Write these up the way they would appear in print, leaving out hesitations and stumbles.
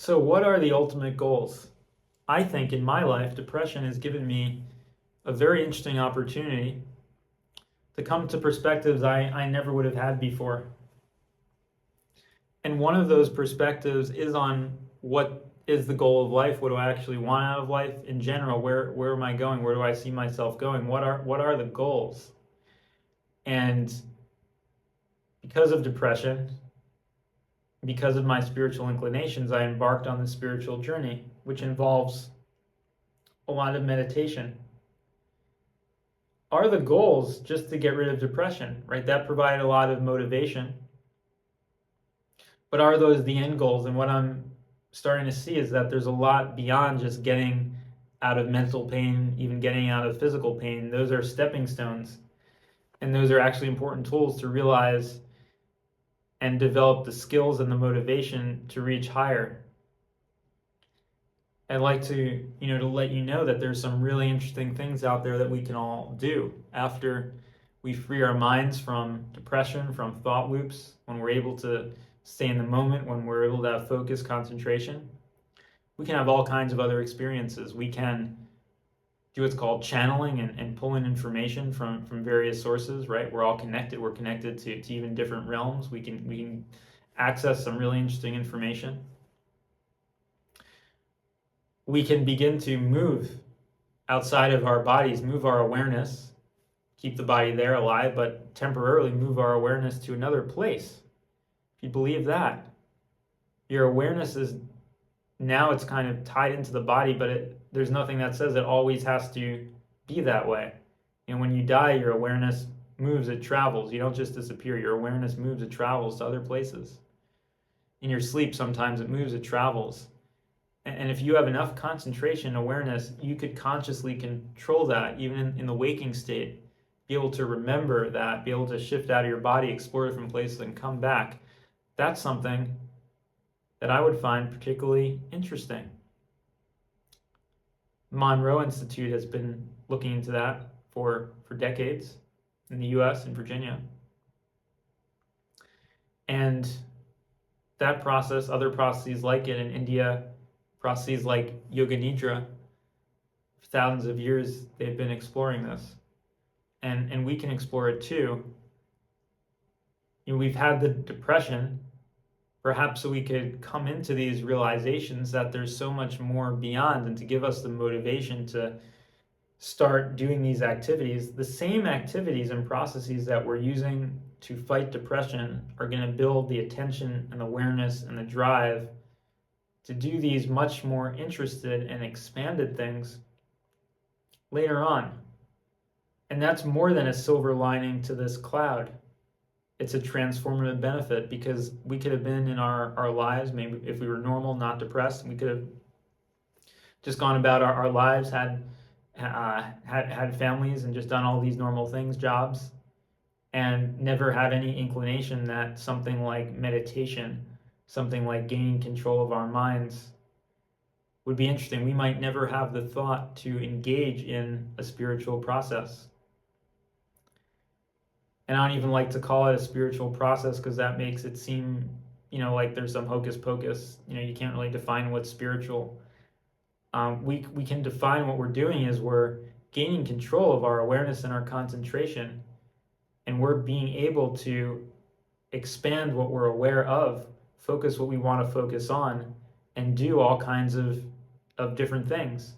So, what are the ultimate goals? I think in my life, depression has given me a very interesting opportunity to come to perspectives I never would have had before. And one of those perspectives is on what is the goal of life? What do I actually want out of life in general? Where am I going? Where do I see myself going? What are the goals? And because of depression, because of my spiritual inclinations, I embarked on this spiritual journey, which involves a lot of meditation. Are the goals just to get rid of depression, right? That provided a lot of motivation. But are those the end goals? And what I'm starting to see is that there's a lot beyond just getting out of mental pain, even getting out of physical pain. Those are stepping stones. And those are actually important tools to realize and develop the skills and the motivation to reach higher. I'd like to let you know that there's some really interesting things out there that we can all do after we free our minds from depression, from thought loops, when we're able to stay in the moment, when we're able to have focus, concentration. We can have all kinds of other experiences. We can do what's called channeling and pull in information from various sources, right? We're all connected. We're connected to even different realms. We can access some really interesting information. We can begin to move outside of our bodies, move our awareness, keep the body there alive, but temporarily move our awareness to another place. If you believe that, your awareness is now it's kind of tied into the body, but there's nothing that says it always has to be that way. And when you die, your awareness moves, it travels. You don't just disappear. Your awareness moves, it travels to other places. In your sleep, sometimes it moves, it travels. And if you have enough concentration and awareness, you could consciously control that, even in the waking state, be able to remember that, be able to shift out of your body, explore different places, and come back. That's something that I would find particularly interesting. Monroe Institute has been looking into that for decades in the US and Virginia. And that process, other processes like it in India, processes like Yoga Nidra, for thousands of years they've been exploring this. And we can explore it too. We've had the depression, perhaps so we could come into these realizations that there's so much more beyond, and to give us the motivation to start doing these activities. The same activities and processes that we're using to fight depression are going to build the attention and awareness and the drive to do these much more interested and expanded things later on. And that's more than a silver lining to this cloud. It's a transformative benefit, because we could have been in our lives, maybe if we were normal, not depressed, we could have just gone about our lives, had families, and just done all these normal things, jobs, and never had any inclination that something like meditation, something like gaining control of our minds would be interesting. We might never have the thought to engage in a spiritual process. And I don't even like to call it a spiritual process, because that makes it seem, like there's some hocus pocus. You can't really define what's spiritual. We can define what we're doing is we're gaining control of our awareness and our concentration, and we're being able to expand what we're aware of, focus what we want to focus on, and do all kinds of different things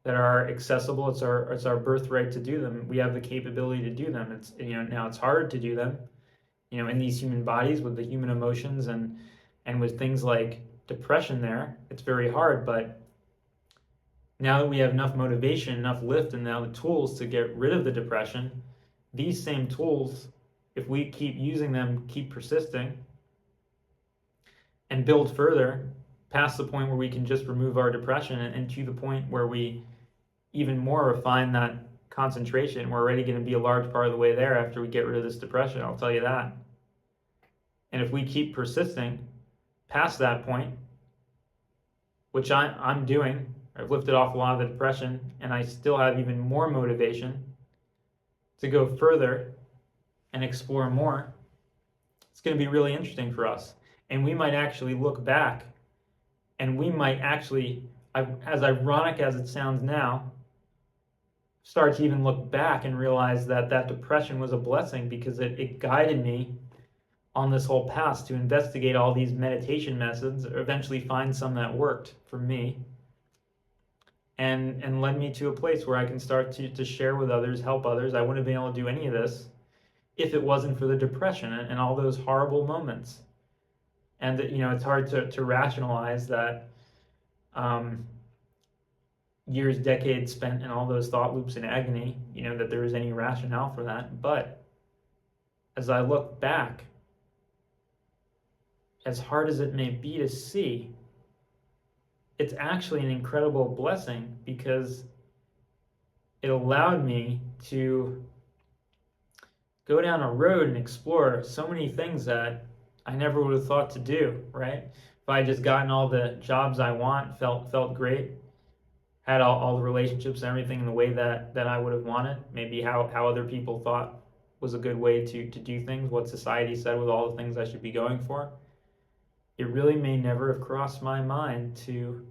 that are accessible. It's our birthright to do them. We have the capability to do them. It's now it's hard to do them, in these human bodies with the human emotions and with things like depression there. It's very hard, but now that we have enough motivation, enough lift, and now the tools to get rid of the depression, these same tools, if we keep using them, keep persisting, and build further past the point where we can just remove our depression, and to the point where we even more refine that concentration. We're already going to be a large part of the way there after we get rid of this depression, I'll tell you that. And if we keep persisting past that point, which I'm doing, I've lifted off a lot of the depression, and I still have even more motivation to go further and explore more. It's going to be really interesting for us. And we might actually look back And we might actually, as ironic as it sounds now, start to even look back and realize that that depression was a blessing, because it guided me on this whole path to investigate all these meditation methods, or eventually find some that worked for me, and led me to a place where I can start to share with others, help others. I wouldn't have been able to do any of this if it wasn't for the depression and all those horrible moments. And it's hard to rationalize that years, decades spent in all those thought loops and agony, that there is any rationale for that. But as I look back, as hard as it may be to see, it's actually an incredible blessing, because it allowed me to go down a road and explore so many things that I never would have thought to do, right? If I had just gotten all the jobs I want, felt great, had all the relationships and everything in the way that I would have wanted, maybe how other people thought was a good way to do things, what society said with all the things I should be going for, it really may never have crossed my mind to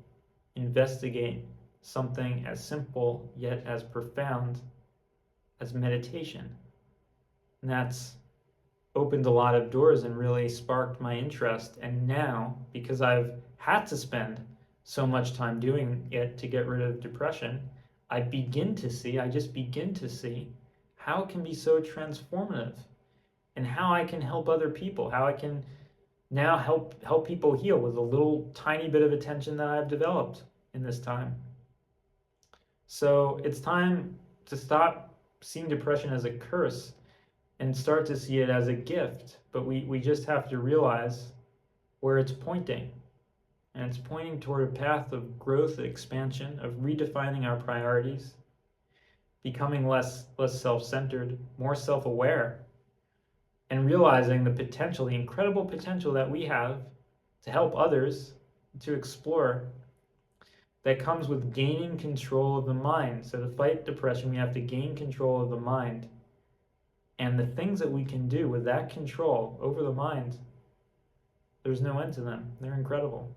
investigate something as simple yet as profound as meditation. And that's opened a lot of doors and really sparked my interest. And now, because I've had to spend so much time doing it to get rid of depression, I just begin to see how it can be so transformative, and how I can help other people, how I can now help people heal with a little tiny bit of attention that I've developed in this time. So it's time to stop seeing depression as a curse and start to see it as a gift. But we just have to realize where it's pointing. And it's pointing toward a path of growth, expansion, of redefining our priorities, becoming less self-centered, more self-aware, and realizing the potential, the incredible potential that we have to help others, to explore, that comes with gaining control of the mind. So to fight depression, we have to gain control of the mind. And the things that we can do with that control over the mind, there's no end to them. They're incredible.